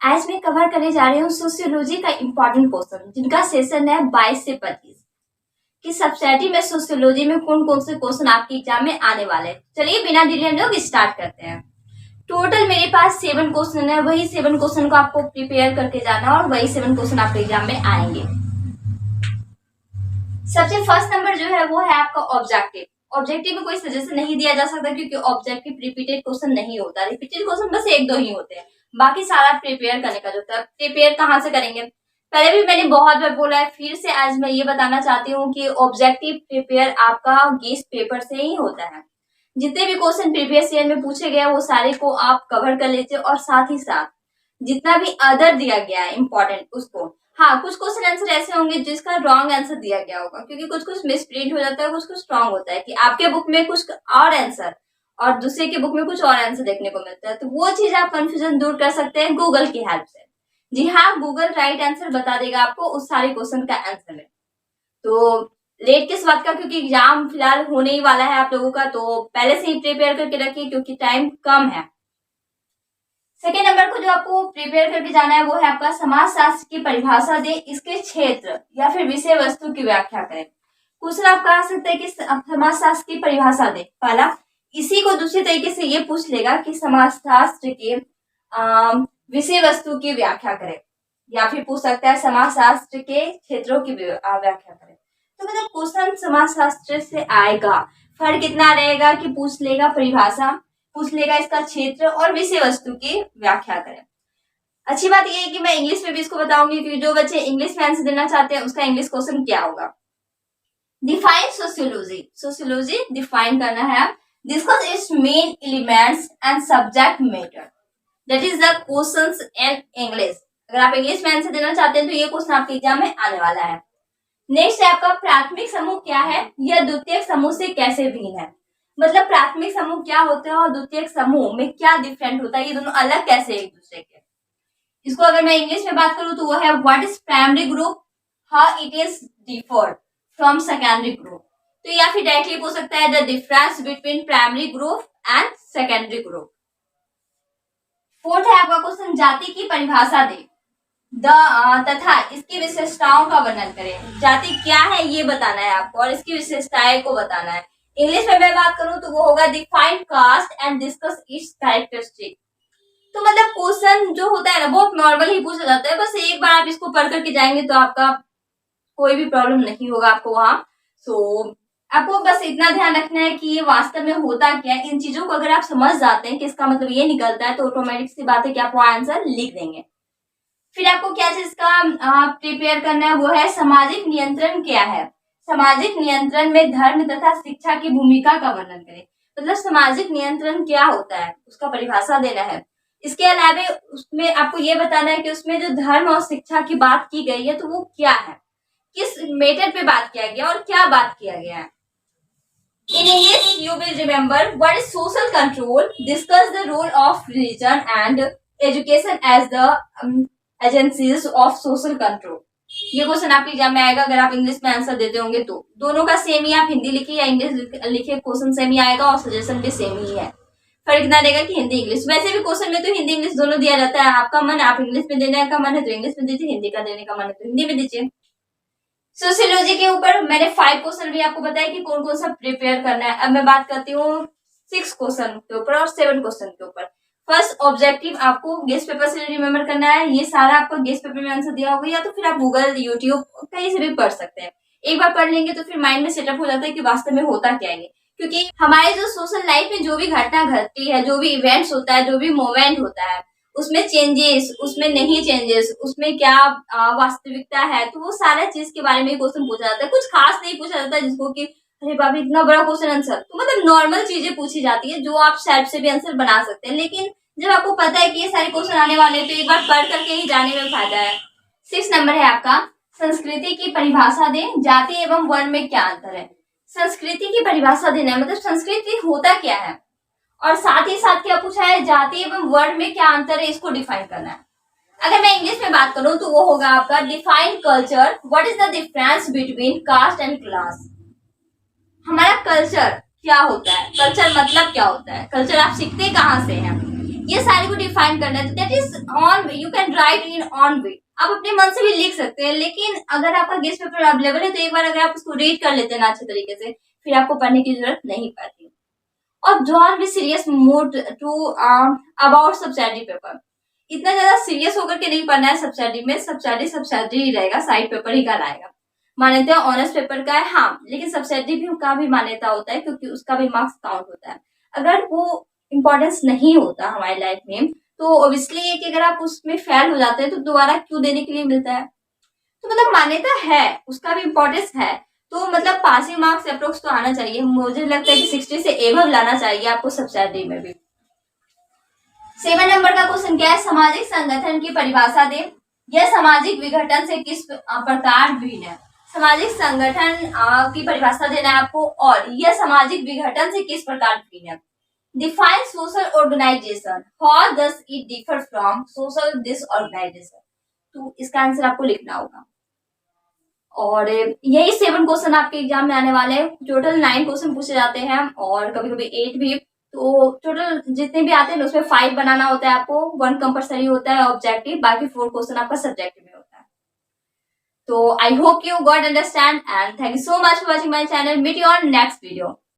आज मैं कवर करने जा रही हूँ सोशियोलॉजी का इम्पोर्टेंट क्वेश्चन, जिनका सेशन है 22 से 25 कि सब्सिडी में सोशियोलॉजी में कौन कौन से क्वेश्चन आपके एग्जाम में आने वाले हैं। चलिए बिना डिले हम लोग स्टार्ट करते हैं। टोटल मेरे पास 7 क्वेश्चन है, वही 7 क्वेश्चन को आपको प्रिपेयर करके जाना और वही 7 क्वेश्चन आपके एग्जाम में आएंगे। सबसे फर्स्ट नंबर जो है वो है आपका ऑब्जेक्टिव। ऑब्जेक्टिव में कोई सजेशन नहीं दिया जा सकता क्योंकि ऑब्जेक्टिव रिपीटेड क्वेश्चन नहीं होता, रिपीटेड क्वेश्चन बस 1-2 ही होते हैं, बाकी सारा प्रिपेयर करने का जो होता है। प्रिपेयर कहाँ से करेंगे, पहले भी मैंने बहुत बार बोला है, फिर से आज मैं ये बताना चाहती हूँ कि ऑब्जेक्टिव प्रिपेयर आपका गेस्ट पेपर से ही होता है। जितने भी क्वेश्चन प्रीवियस ईयर में पूछे गए वो सारे को आप कवर कर लीजिए और साथ ही साथ जितना भी अदर दिया गया है इम्पोर्टेंट उसको, हाँ कुछ क्वेश्चन आंसर ऐसे होंगे जिसका रॉन्ग आंसर दिया गया होगा क्योंकि कुछ मिस प्रिंट हो जाता है, कुछ रॉन्ग होता है कि आपके बुक में कुछ और आंसर और दूसरे के बुक में कुछ और आंसर देखने को मिलता है। तो वो चीज आप कंफ्यूजन दूर कर सकते हैं गूगल की हेल्प से। जी हाँ, गूगल राइट आंसर बता देगा आपको उस सारे क्वेश्चन का आंसर है। तो लेट किस बात का, क्योंकि एग्जाम फिलहाल होने ही वाला है आप लोगों का, तो पहले से ही प्रिपेयर करके रखिए क्योंकि टाइम कम है। सेकेंड नंबर को जो आपको प्रिपेयर करके जाना है वो है आपका समाजशास्त्र की परिभाषा दे, इसके क्षेत्र या फिर विषय वस्तु की व्याख्या करें। क्वेश्चन आप कह सकते हैं कि समाजशास्त्र की परिभाषा दे। पहला, इसी को दूसरे तरीके से ये पूछ लेगा कि समाजशास्त्र के विषय वस्तु की व्याख्या करें, या फिर पूछ सकता है समाजशास्त्र के क्षेत्रों की व्याख्या करें। तो मतलब क्वेश्चन समाजशास्त्र से आएगा, फर्क कितना रहेगा कि पूछ लेगा परिभाषा, पूछ लेगा इसका क्षेत्र और विषय वस्तु की व्याख्या करें। अच्छी बात यह है कि मैं इंग्लिश में भी इसको बताऊंगी क्योंकि जो बच्चे इंग्लिश में आंसर देना चाहते हैं उसका इंग्लिश क्वेश्चन क्या होगा। डिफाइन सोशियोलॉजी, सोशियोलॉजी डिफाइन करना है, discuss it's main elements and subject matter, that is the questions in English. अगर आप इंग्लिश में आंसर देना चाहते हैं तो ये क्वेश्चन आपके एग्जाम में आने वाला है। नेक्स्ट है आपका प्राथमिक समूह क्या है, यह द्वितीयक समूह से कैसे भिन्न है। मतलब प्राथमिक समूह क्या होता है और द्वितीयक समूह में क्या डिफरेंट होता है, ये दोनों अलग कैसे एक दूसरे के। इसको अगर मैं इंग्लिश में बात करूं तो वो है what is primary group, how it is deferred from secondary group. तो या फिर डायरेक्टली पूछ सकता है the difference between primary group and secondary group. Fourth है आपका क्वेश्चन जाति की परिभाषा दे, तथा इसकी विशेषताओं का वर्णन करें। जाति क्या है ये बताना है आपको और इसकी विशेषताएं को बताना है। इंग्लिश में मैं बात करूं तो वो होगा define caste and discuss its characteristic. तो मतलब क्वेश्चन जो होता है ना बहुत नॉर्मल ही पूछा जाता है, बस एक बार आप इसको पढ़ करके जाएंगे तो आपका कोई भी प्रॉब्लम नहीं होगा आपको वहां। सो आपको बस इतना ध्यान रखना है कि ये वास्तव में होता क्या है। इन चीजों को अगर आप समझ जाते हैं कि इसका मतलब ये निकलता है तो ऑटोमेटिक सी बात है कि आप वो आंसर लिख देंगे। फिर आपको क्या चीज का प्रिपेयर करना है वो है सामाजिक नियंत्रण क्या है। सामाजिक नियंत्रण में धर्म तथा शिक्षा की भूमिका का वर्णन करें। मतलब सामाजिक नियंत्रण क्या होता है उसका परिभाषा देना है। इसके अलावा उसमें आपको ये बताना है कि उसमें जो धर्म और शिक्षा की बात की गई है तो वो क्या है, किस मेटर पे बात किया गया और क्या बात किया गया है। In English, you will remember what is social control. Discuss the role of religion and education as the agencies of social control. ये क्वेश्चन आपके एग्जाम में आएगा अगर आप इंग्लिश में आंसर देते होंगे तो। दोनों का सेम ही, आप हिंदी लिखिए या इंग्लिश लिखिए, क्वेश्चन सेम ही आएगा और सजेशन भी सेम ही है। फर्क इतना रहेगा कि हिंदी इंग्लिश, वैसे भी क्वेश्चन में तो हिंदी इंग्लिश दोनों दिया जाता है। आपका मन, आप इंग्लिश में देने का मन है तो इंग्लिश में दीजिए, हिंदी का देने का मन है तो हिंदी में दीजिए। सोशियोलॉजी के ऊपर मैंने 5 क्वेश्चन भी आपको बताया कि कौन कौन सा प्रिपेयर करना है। अब मैं बात करती हूँ 6 क्वेश्चन के ऊपर और 7 क्वेश्चन के ऊपर। फर्स्ट ऑब्जेक्टिव आपको गेस्ट पेपर से रिमेम्बर करना है। ये सारा आपको गेस्ट पेपर में आंसर दिया होगा या तो फिर आप गूगल, यूट्यूब कहीं से भी पढ़ सकते हैं। एक बार पढ़ लेंगे तो फिर माइंड में सेटअप हो जाता है कि वास्तव में होता क्या है। क्योंकि हमारे जो सोशल लाइफ में जो भी घटना घटती है, जो भी इवेंट्स होता है, जो भी मोमेंट होता है, उसमें चेंजेस, उसमें नहीं चेंजेस, उसमें क्या वास्तविकता है, तो वो सारा चीज के बारे में क्वेश्चन पूछा जाता है। कुछ खास नहीं पूछा जाता है जिसको कि अरे बाबा इतना बड़ा क्वेश्चन आंसर, तो मतलब नॉर्मल चीजें पूछी जाती है जो आप सेल्फ से भी आंसर बना सकते हैं। लेकिन जब आपको पता है कि ये सारे क्वेश्चन आने वाले हैं तो एक बार पढ़ करके ही जाने में फायदा है। 6 नंबर है आपका संस्कृति की परिभाषा दें, जाति एवं वर्ण में क्या अंतर है। संस्कृति की परिभाषा देना है, मतलब संस्कृति होता क्या है और साथ ही साथ क्या पूछा है, जाति एवं वर्ण में क्या अंतर है, इसको डिफाइन करना है। अगर मैं इंग्लिश में बात करूं तो वो होगा आपका define culture, what is the difference between caste and class. हमारा कल्चर क्या होता है, कल्चर मतलब क्या होता है, कल्चर आप सीखते कहाँ से हैं, ये सारे को डिफाइन करना है, तो that is one way, you can write in one way, आप अपने मन से भी लिख सकते हैं। लेकिन अगर आपका गेस्ट पेपर अवेलेबल है तो एक बार अगर आप उसको रीड कर लेते हैं ना अच्छे तरीके से, फिर आपको पढ़ने की जरूरत नहीं पड़ती। और don't be serious mood to about subsidy paper, इतना ज्यादा सीरियस होकर के नहीं पढ़ना है सब्सिडी में, सब्सिडी ही रहेगा, साइड पेपर ही कहलाएगा। मान्यता ऑनर्स पेपर का है हाँ, लेकिन सब्सिडी भी का भी मान्यता होता है क्योंकि उसका भी मार्क्स काउंट होता है। अगर वो इम्पोर्टेंस नहीं होता हमारी लाइफ में तो ऑब्वियसली ये कि अगर आप उसमें फेल हो जाते हैं तो दोबारा क्यों देने के लिए मिलता है। तो मतलब मान्यता है, उसका भी इम्पोर्टेंस है, तो मतलब पासिंग मार्क्स अप्रोक्स तो आना चाहिए। मुझे लगता है कि 60 से एबव लाना चाहिए आपको सब्सिडी में भी। 7 नंबर का क्वेश्चन क्या है, सामाजिक संगठन की परिभाषा दे, यह सामाजिक विघटन से किस प्रकार भिन्न है। सामाजिक संगठन की परिभाषा देना है आपको, और यह सामाजिक विघटन से किस प्रकार भिन्न है। Define social organisation, how does it differ from social disorganisation. तो इसका आंसर आपको लिखना होगा। और यही 7 क्वेश्चन आपके एग्जाम में आने वाले हैं। टोटल 9 क्वेश्चन पूछे जाते हैं और कभी कभी 8 भी। तो टोटल जितने भी आते हैं उसमें 5 बनाना होता है आपको, 1 कंपल्सरी होता है ऑब्जेक्टिव, बाकी 4 क्वेश्चन आपका सब्जेक्टिव में होता है। तो I hope you got understand and thank you so much for watching my channel. Meet you on next video.